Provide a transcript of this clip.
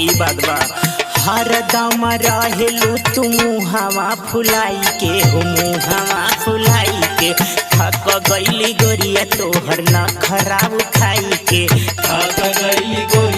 ई बात बा। हरदम रहेलू तू मुहावा फुलाई के हो मुहावा फुलाई के थक गईली गोरिया तोहर न खराब खाई के थक गईली गोरिया